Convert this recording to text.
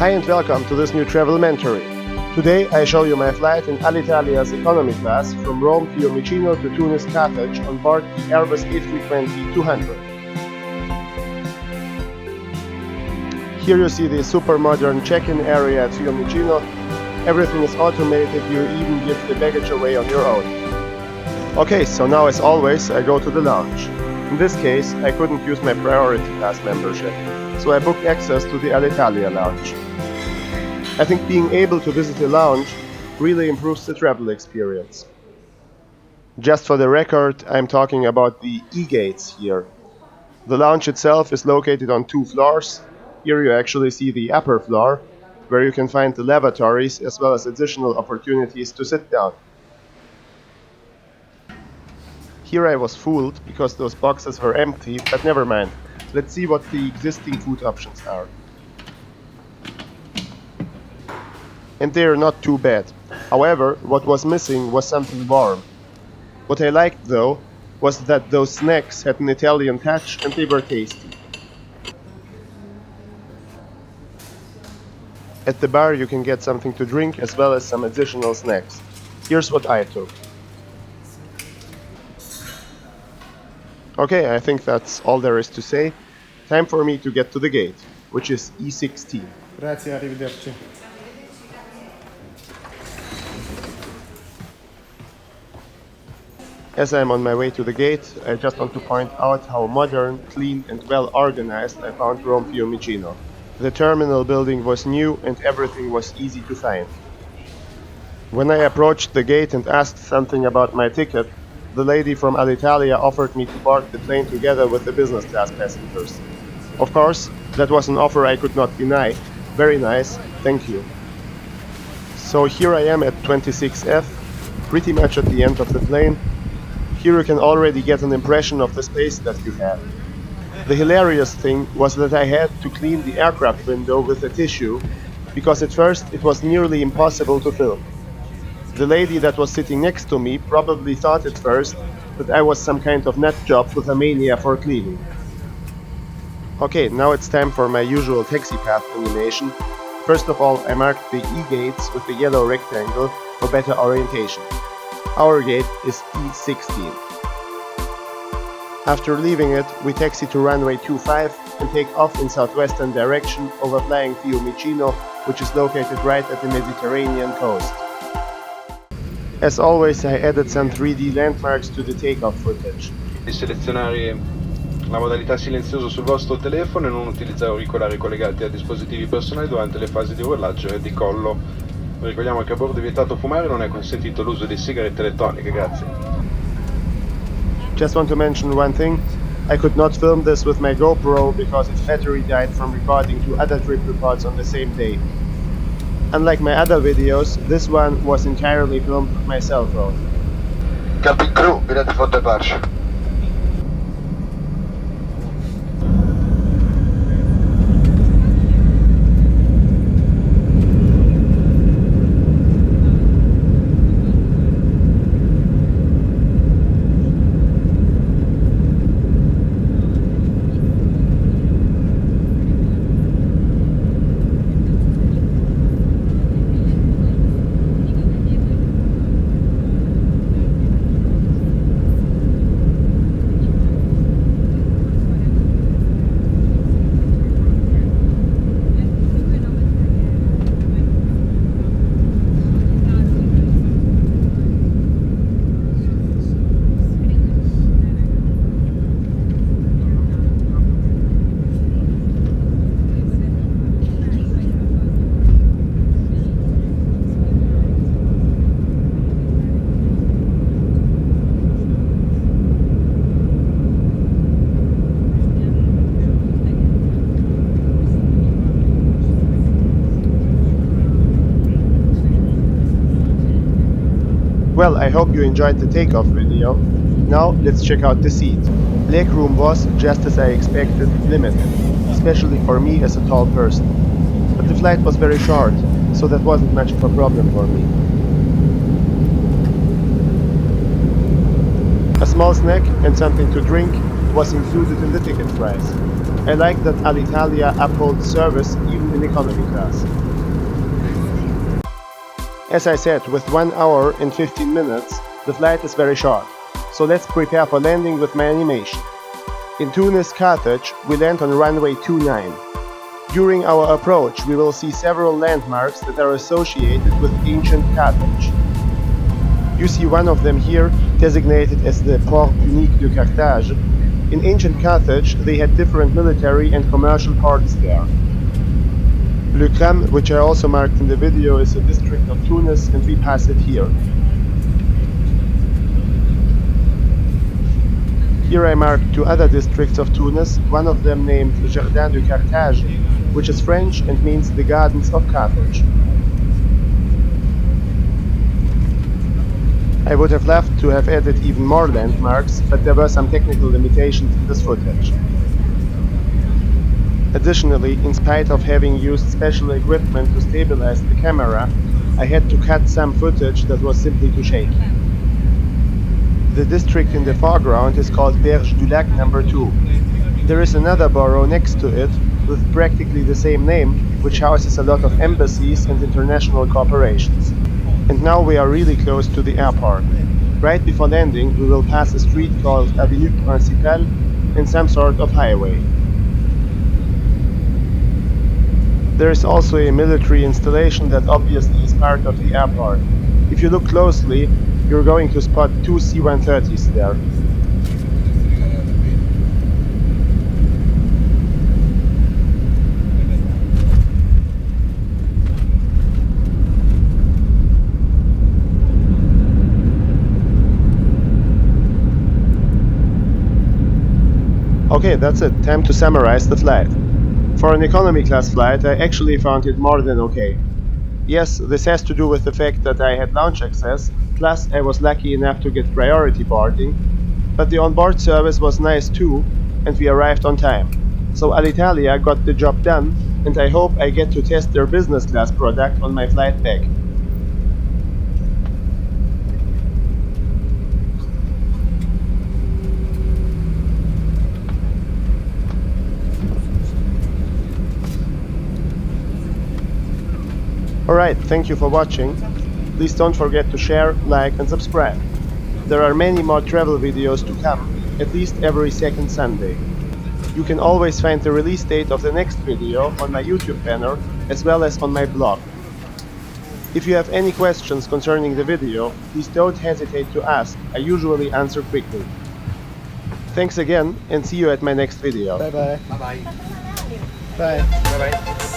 Hi and welcome to this new travelmentary. Today I show you my flight in Alitalia's economy class from Rome-Fiumicino to Tunis-Carthage on board the Airbus A320-200. Here you see the super modern check-in area at Fiumicino. Everything is automated, you even give the baggage away on your own. Okay, so now as always I go to the lounge. In this case I couldn't use my priority class membership, so I booked access to the Alitalia lounge. I think being able to visit a lounge really improves the travel experience. Just for the record, I'm talking about the E-gates here. The lounge itself is located on 2 floors. Here you actually see the upper floor, where you can find the lavatories as well as additional opportunities to sit down. Here I was fooled because those boxes were empty, but never mind. Let's see what the existing food options are. And they are not too bad. However, what was missing was something warm. What I liked though was that those snacks had an Italian touch and they were tasty. At the bar you can get something to drink as well as some additional snacks. Here's what I took. Okay, I think that's all there is to say. Time for me to get to the gate, which is E16. Grazie, arrivederci. As I'm on my way to the gate, I just want to point out how modern, clean and well organized I found Rome-Fiumicino. The terminal building was new and everything was easy to find. When I approached the gate and asked something about my ticket, the lady from Alitalia offered me to board the plane together with the business class passengers. Of course, that was an offer I could not deny. Very nice, thank you. So here I am at 26F, pretty much at the end of the plane. Here you can already get an impression of the space that you have. The hilarious thing was that I had to clean the aircraft window with a tissue, because at first it was nearly impossible to film. The lady that was sitting next to me probably thought at first that I was some kind of nut job with a mania for cleaning. Okay, now it's time for my usual taxi path animation. First of all, I marked the E-gates with the yellow rectangle for better orientation. Our gate is E16. After leaving it, we taxi to runway 25 and take off in southwestern direction, overflying Fiumicino, which is located right at the Mediterranean coast. As always, I added some 3D landmarks to the takeoff footage. Selezionare la modalità silenzioso sul vostro telefono e non utilizzare auricolari collegati a dispositivi personali durante le fasi di volaggio e di collo. Ricordiamo che a bordo è vietato fumare e non è consentito l'uso di sigarette elettroniche, grazie. Just want to mention one thing. I could not film this with my GoPro because its battery died from recording 2 other trip reports on the same day. Unlike my other videos, this one was entirely filmed with my cell phone. Cabin crew, be ready for departure. Well, I hope you enjoyed the takeoff video. Now let's check out the seat. Legroom was, just as I expected, limited, especially for me as a tall person. But the flight was very short, so that wasn't much of a problem for me. A small snack and something to drink was included in the ticket price. I like that Alitalia upholds service even in economy class. As I said, with 1 hour and 15 minutes, the flight is very short, so let's prepare for landing with my animation. In Tunis-Carthage, we land on runway 29. During our approach, we will see several landmarks that are associated with ancient Carthage. You see one of them here, designated as the Port Unique de Carthage. In ancient Carthage, they had different military and commercial ports there. Le Cram, which I also marked in the video, is a district of Tunis, and we pass it here. Here I marked 2 other districts of Tunis, one of them named Jardin de Carthage, which is French and means the Gardens of Carthage. I would have loved to have added even more landmarks, but there were some technical limitations in this footage. Additionally, in spite of having used special equipment to stabilize the camera, I had to cut some footage that was simply too shaky. The district in the foreground is called Berge du Lac No. 2. There is another borough next to it with practically the same name, which houses a lot of embassies and international corporations. And now we are really close to the airport. Right before landing, we will pass a street called Avenue Principale and some sort of highway. There is also a military installation that obviously is part of the airport. If you look closely, you're going to spot 2 C-130s there. Okay, that's it. Time to summarize the flight. For an economy class flight, I actually found it more than okay. Yes, this has to do with the fact that I had lounge access, plus I was lucky enough to get priority boarding, but the onboard service was nice too, and we arrived on time. So Alitalia got the job done, and I hope I get to test their business class product on my flight back. Alright, thank you for watching. Please don't forget to share, like and subscribe. There are many more travel videos to come, at least every second Sunday. You can always find the release date of the next video on my YouTube banner, as well as on my blog. If you have any questions concerning the video, please don't hesitate to ask. I usually answer quickly. Thanks again, and see you at my next video. Bye bye. Bye bye. Bye. Bye bye.